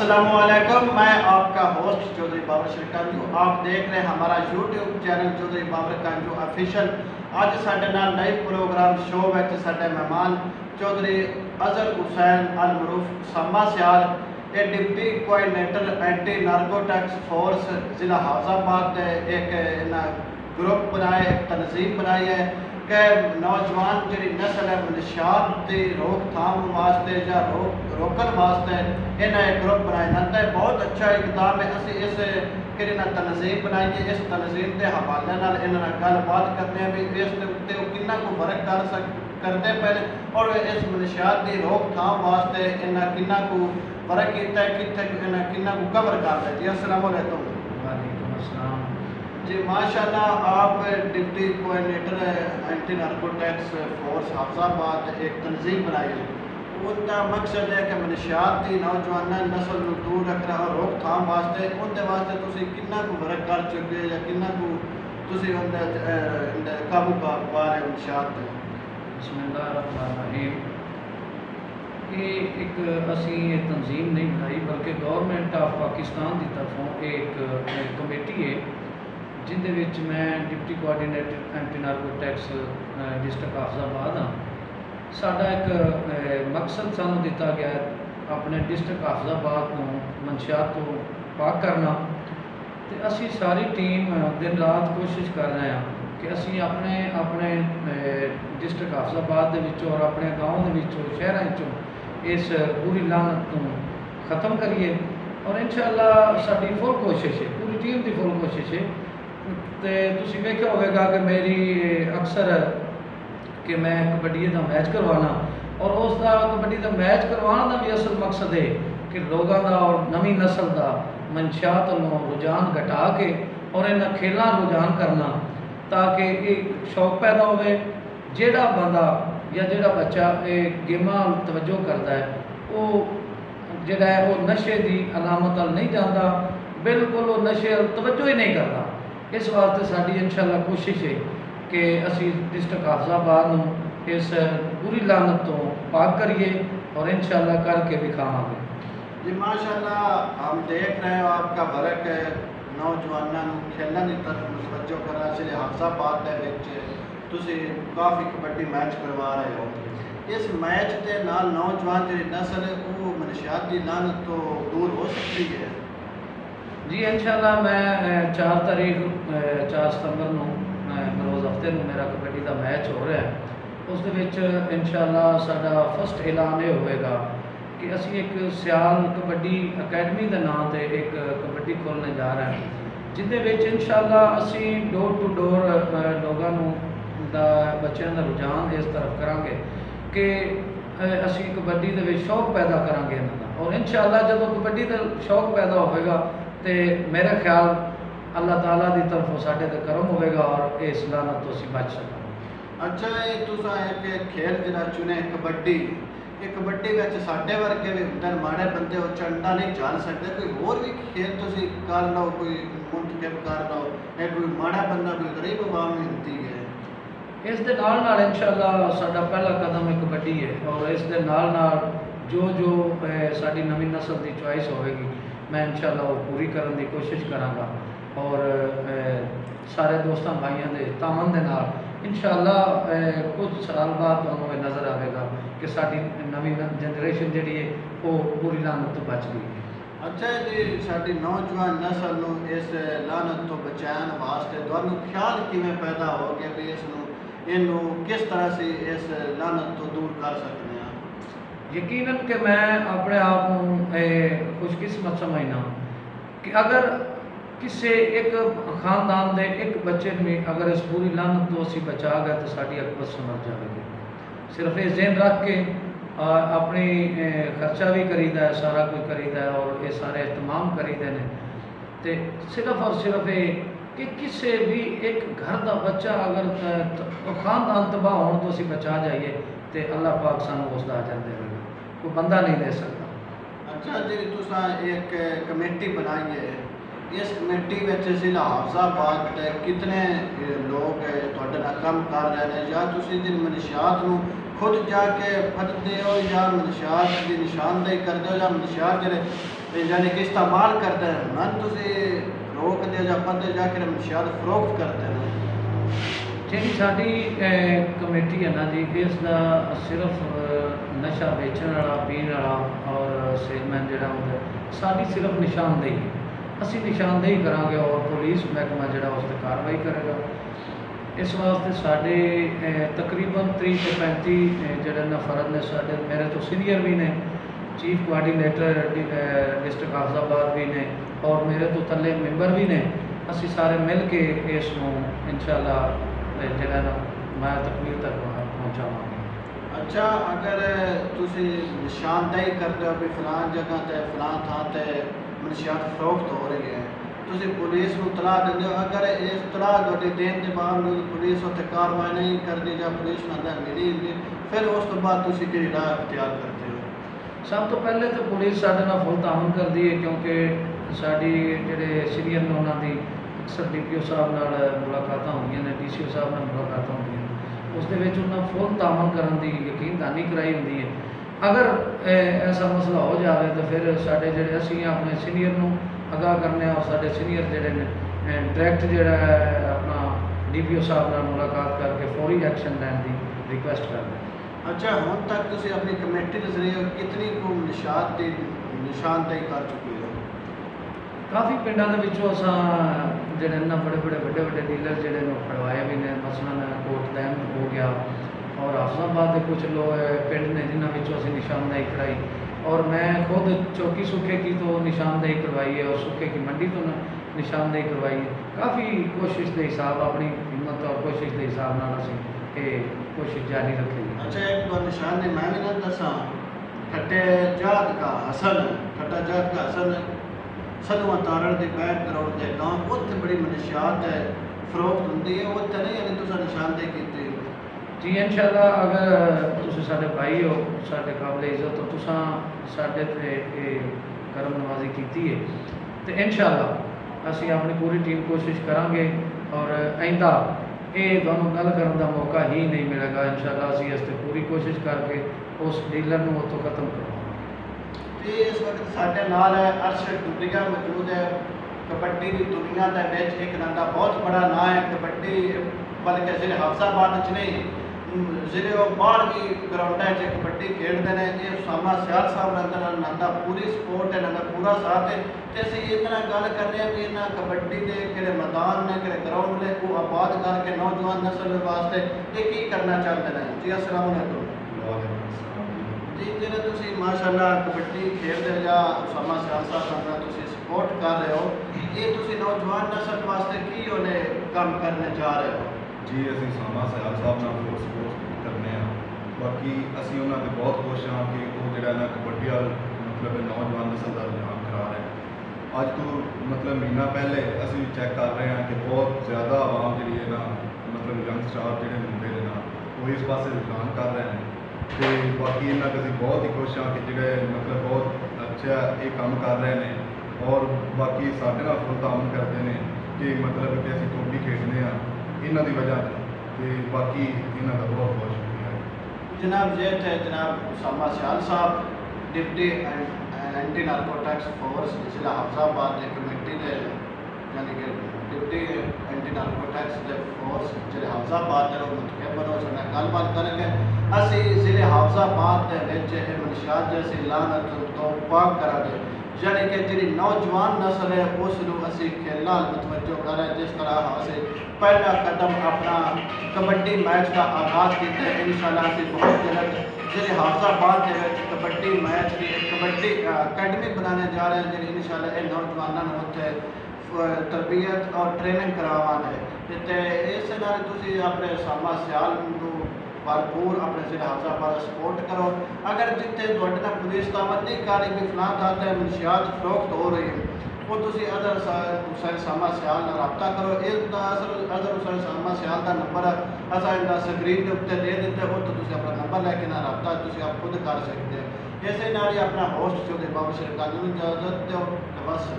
अस्सलामुअलैकुम, मैं आपका होस्ट चौधरी बाबर शेर कांजू। आप देख रहे हैं हमारा YouTube channel Chaudhary Babar कांजू official. अज साडे नाल लाइव प्रोग्राम शो विच साडे मेहमान चौधरी अजहर हुसैन अल मरूफ सामा सियाल, ये deputy coordinator anti narcotics force जिला हाफजाबाद एक ग्रुप बनाए, एक तनजीम बनाई है कि नौजवान जी नस्ल है मनशियात की रोकथाम वास्ते या रोकने वास्ते इन्हें एक ग्रुप बनाया जाता है। बहुत अच्छा इकदाम है। असी इस कि तनजीम बनाई है, इस तनजीम के हवाले नाल इन्होंने गलबात करते हैं भी इस उत्ते किन्ना को वर्क करते पहले और इस मनशियात की रोकथाम वास्ते इन्हें किन्ना को वर्क किया है, कितने किन्ना को कवर करते हैं। जी अस्सलाम वालेकुम। वालेकुम अस्सलाम। जी माशाल्लाह, आप deputy coordinator anti narcotics force Hafizabad एक तंजीम बनाई है। उनका मकसद है कि मनशियात की नौजवान नस्ल को दूर रखना और रोकथाम वास्ते उनके वास्ते तुसी किन्ना को वर्क कर चुके या किन्ना को तुसी उनके काबू पा रहे मनशियात। बिस्मिल्लाहिर्रहमानिर्रहीम। ये एक असी तंजीम नहीं बनाई बल्कि गवर्नमेंट ऑफ पाकिस्तान की तरफों एक कमेटी है जिंदे विच मैं deputy coordinator anti narcotics district Hafizabad हाँ। साडा एक मकसद सानू दिता गया है अपने डिस्ट्रिक्ट हाफजाबाद को मनशियात तो पाक करना। तो असी सारी टीम दिन रात कोशिश कर रहे हैं कि असी अपने अपने डिस्ट्रिक्ट हाफजाबाद दे विचों और अपने गाँव दे विचों शहरों चों इस बुरी लानत को ख़त्म करिए और इंशाअल्लाह साडी फुल कोशिश है, पूरी टीम की फुल कोशिश है। तो तुसीं वेख्या होगा कि मेरी अक्सर कि मैं कबड्डी का मैच करवाना और उसका कबड्डी का मैच करवाने का भी असल मकसद है कि लोगों का और नवी नस्ल का मनशियात वालों रुझान घटा के और इन खेलों रुझान करना ताकि एक शौक पैदा हो। जेड़ा बंदा या जेड़ा बच्चा गेमां तवज्जो करता है वो जेड़ा है वो नशे की अलामत नहीं जाता, बिल्कुल वो नशे तवज्जो ही नहीं करता। इस वास्ते साड़ी इंशाअल्लाह कोशिश है कि असी डिस्ट्रिक्ट हाफजाबाद नूं इस बुरी लानत तो पाक करिए और इंशाअल्लाह करके दिखावांगे। जी माशाल्लाह, हम देख रहे हो आपका वर्क है नौजवानों खेलों की तरफ मुतवज्जो करना। जिले हाफजाबाद तुसी काफ़ी कबड्डी मैच करवा रहे हो। इस मैच के नाल नौजवान जी नस्ल है वो मनशियात की लानत तो दूर हो सकती है। जी इंशाअल्लाह मैं 4 तारीख 4 सितंबर नूं बरोज़ हफ्ते में मेरा कबड्डी का मैच हो रहा है। उस इंशाअल्लाह साडा फर्स्ट ऐलान ये होगा कि असी एक सियाल कबड्डी अकैडमी के नाम से एक कबड्डी खोलने जा रहे हैं जिंदे विच इंशाअल्लाह असी डोर टू डोर लोगों का बच्चों का रुझान इस तरफ करांगे कि असी कबड्डी के शौक पैदा करांगे इन्हों और इंशाअल्लाह जब कबड्डी का शौक पैदा होगा तो मेरा ख्याल अल्लाह ताला की तरफों साढ़े ते करम होगा और इस लानत तो असी बच सकें। अच्छा, ये तुसा एक खेल जिहड़ा चुने कबड्डी, ये कबड्डी में साढ़े वर्गे भी होंगे माड़े बंदे वो झंडा नहीं चल सकते, कोई होर भी खेल तुसी कर लो, कोई मुंतखब कर लो, या कोई माड़ा बंदा कोई गरीब आवाम भी होती है। इस दे नाल इंशाअल्लाह साडा पहला कदम एक कबड्डी है और इस दे नाल जो जो साडी नवी नस्ल की चॉइस होगी मैं इंशाअल्लाह वो पूरी करने की कोशिश कराँगा और सारे दोस्तों भाइयों के तामन के नाल इंशाअल्लाह कुछ साल बाद तुहानूं नज़र आएगा कि साडी नवी जनरेशन जिहड़ी है वो बुरी लानत तो बच गई है। अच्छा जी, साडी नौजवान नस्ल नूं इस लानत तो बचाने वास्ते तुहानूं ख्याल किवें पैदा हो गया भी इनू किस तरह से इस लानत तो दूर कर सकते हैं? यकीनन कि मैं अपने आप को खुशकिस्मत समझना कि अगर किसी एक खानदान के एक बच्चे में अगर इस पूरी लानत तो असी बचा गए तो साड़ी अकबर समझ जाएगी। सिर्फ ये जहन रख के अपनी खर्चा भी करीदा है, सारा कुछ करीदा है और ये सारे इहतमाम करीदे ने तो सिर्फ और सिर्फ ये कि किसी भी एक घर का बच्चा अगर खानदान तबाह होने तो असी बचा जाइए तो अल्लाह पाक सानू उसका अजर देगा, कोई बंदा नहीं दे सकता। अच्छा जी, तुसा एक कमेटी बनाई है, इस कमेटी में जिला हाफजाबाद के कितने लोग तुहाडे नाल काम कर रहे हैं या तुसी जिन मनशियात नूं खुद जाके फड़ते हो या मनशियात की निशानदेही करते हो या मनशियात जिहड़े यानी कि इस्तेमाल करते हैं ना तुसी रोकते ਜਾਂ ਪੱਧਰ ਜਾ ਕੇ ਮਨਸ਼ਿਆਤ ਫਰੋਖਤ ਕਰਦੇ ਨੇ ਜਿਹੜੀ ਸਾਡੀ ਕਮੇਟੀ ਹੈ ਨਾ ਜੀ, ਇਸ ਦਾ ਸਿਰਫ ਨਸ਼ਾ ਵੇਚਣ ਵਾਲਾ, ਪੀਣ ਵਾਲਾ ਔਰ ਸੇਲਮੈਨ ਜਿਹੜਾ ਹੁੰਦਾ, ਸਾਡੀ ਸਿਰਫ ਨਿਸ਼ਾਨਦੇਹੀ ਹੈ। ਅਸੀਂ ਨਿਸ਼ਾਨਦੇਹੀ ਕਰਾਂਗੇ ਔਰ ਪੁਲਿਸ ਮਹਿਕਮਾ ਜਿਹੜਾ ਉਸ 'ਤੇ ਕਾਰਵਾਈ ਕਰੇਗਾ। ਇਸ ਵਾਸਤੇ ਸਾਡੇ ਤਕਰੀਬਨ 30 ਤੋਂ 35 ਜਿਹੜੇ ਨਫਰਤ ਨੇ, ਸਾਡੇ ਮੇਰੇ ਤੋਂ ਸੀਨੀਅਰ ਵੀ ਨੇ, ਚੀਫ ਕੋਆਰਡੀਨੇਟਰ ਡਿਸਟ੍ਰਿਕਟ ਹਾਫਜ਼ਾਬਾਦ ਵੀ ਨੇ ਔਰ ਮੇਰੇ ਤੋਂ ਥੱਲੇ ਮੈਂਬਰ ਵੀ ਨੇ। ਅਸੀਂ ਸਾਰੇ ਮਿਲ ਕੇ ਇਸ ਨੂੰ ਇਨਸ਼ਾਅੱਲਾ ਜਿਹੜਾ ਨਾ ਮੈਂ ਤਕਮੀਲ ਤੱਕ ਪਹੁੰਚਾਵਾਂਗੇ। अच्छा, अगर तुसी निशानदेही करते हो भी फलां जगह ते फलां थां ते मनशियात फरोख्त हो रही है, तुसी पुलिस को तलाह देंदे हो। अगर इस तलाह तुहाडी देने के बावजूद पुलिस उत्ते कार्रवाई नहीं करती या पुलिस नाल मिली हुंदी, फिर उस तो बाद तुसी किहड़ी राह इख्तियार करते हो? सब तो पहले तो पुलिस साडे नाल फुल तामन करती है, क्योंकि साडी जिहड़े सीनियर ने उन्हां दी अक्सर DPO साहब नाल मुलाकातां होंदियां ने, DCO साहब नाल मुलाकातां होंदियां, उस दे विच उन्हां फुल तामन करन दी यकीनदानी कराई हुंदी है। अगर ऐसा मसला हो जाए तो फिर साडे जिहड़े असीं अपने सीनियर नूं आगाह करने और साडे सीनियर जिहड़े ने डायरैक्ट जिहड़ा अपना DPO साहब नाल मुलाकात करके फौरी एक्शन लैण दी रिक्वेस्ट करदे। अच्छा, हुण तक तुसी अपनी कमेटी के जरिए कितनी को निशानदेही कर चुके हो? काफ़ी पिंडां दे विचों असां जिहड़े ना बड़े डीलर जिहड़े ने फड़वाए भी ने, मसलन कोट डैम हो गया और हाफजाबाद के कुछ लोग पिंड ने जिन्हां विचों असीं निशानदेही कराई, और मैं खुद चौकी सूखे की तो निशानदेही करवाई है और सूखे की मंडी तो निशानदेही करवाई है। काफ़ी कोशिश के हिसाब, अपनी हिम्मत और कोशिश के हिसाब नाल असीं ये कोशिश जारी रखेंगे। अच्छा, एक बार निशानदेही मैं भी ना दसा, ठट्टे जात का हसन, ठट्टा जात का हसन सदवा तारण के बैक ग्राउंड के गांव, उत्थे बड़ी मनशियात है फरोख्त होंदी है, उत्थे नहीं यानी तुसां निशानदेही कीती? जी इंशाअल्लाह, अगर तुसीं साडे भाई हो, साडे काबिल इज्जत हो, तुसां साडे ते करम नवाजी कीती है, तो इंशाअल्लाह असीं अपनी पूरी टीम कोशिश करांगे और आइंदा ये दोनों गल करने का मौका ही नहीं मिलेगा। इंशाअल्लाह असीं इस ते पूरी कोशिश करके उस डीलर नूं उत्थों खत्म करवांगे। इस वक्त साढ़े नाल अर्शद डुबरिया मौजूद है। कबड्डी की दुनिया के विच एक नाम बहुत बड़ा नाम है कबड्डी, बल्कि जिले हाफजाबाद च नहीं, जिले बाहर भी ग्राउंडा कबड्डी खेलते हैं। ये उसामा सियाल साहब अंदर नादा पूरी सपोर्ट है, नादा पूरा साथ है। तो असीं इतना गल कर रहे हैं भी इन्हां कबड्डी के किहड़े मैदान ने, किहड़े ग्राउंड ने, वो आबाद करके नौजवान नस्ल वास्ते ये की करना चाहते हैं। जी अस्सलाम वालेकुम जी, जिन्हें तुसी माशाअल्लाह कबड्डी खेलते हो या उसामा सियाल साहब का तुसी सपोर्ट कर रहे हो, ये तुसी नौजवान नस्ल वास्ते की उन्हें काम करने जा रहे हो? जी, असीं उसामा सियाल साहब नाल बहुत सपोर्ट करने हैं। बाकी असीं उन्हां ते बहुत खुश हाँ कि वो जिहड़ा ना कबड्डी वाल मतलब नौजवान नस्ल का रुझान करा रहे हैं। अज तो मतलब महीना पहले असीं चैक कर रहे हैं कि बहुत ज़्यादा आवाम जिहड़ी है ना, मतलब यंग स्टार जिहड़े मुंडे ने ना, वो इस पासे रुझान कर रहे हैं। तो बाकी इन्हां ते असीं बहुत ही खुश हाँ कि जिहड़े मतलब बहुत अच्छा ये काम कर रहे हैं और बाकी साडे नाल फुल तामन करते हैं कि मतलब कि असीं कबड्डी खेडने आ इन्हां दी वजह ते। बाकी इन्हां दा बहुत बहुत शुक्रिया है जनाब। ये थे जनाब उसामा सियाल साहब, डिप्टी एंटी नारकोटिक्स फोर्स जिला हाफजाबाद के कमेटी के, यानी कि डिप्टी एंटी नारकोटिक्स के फोर्स जिले हाफजाबाद के मुंतखब बनो सने गलबात करके असी जिले हाफजाबाद के मनशियात जैसी लानत तो पाक करा दे, यानी कि जी नौजवान नस्ल है उसनूं असी खेलों मुतवज्जो कर रहे। जिस तरह असी पहला कदम अपना कबड्डी मैच का आगाज़ किया, इंशाअल्लाह असी बहुत जल्द जिले हाफजाबाद के कबड्डी मैच की कबड्डी अकैडमी बनाने जा रहे हैं, जी इंशाअल्लाह इन नौजवानों को उत्थे तरबियत और ट्रेनिंग करावांगे। तो इस नाल तुसीं अपने उसामा सियाल नूं भरपूर अपने जिले हाफजाबाद सपोर्ट करो। अगर जिते तुहाडे नाल पुलिस तामत नहीं कर रही भी फलां थां ते मनशियात फरोख्त हो रही है, वो तुसीं अदर हुसैन उसामा सियाल नाल रब्ता करो। इसका अदर हुसैन उसामा सियाल का नंबर असां इन्दा स्क्रीन के उत्ते दे दिता, वो तो तुसीं अपना नंबर लैके ना रब्ता तुसीं आप खुद कर सकते हो। इसे नाल ही अपना होस्ट चौधरी बाबा कानून इजाजत दो। बस।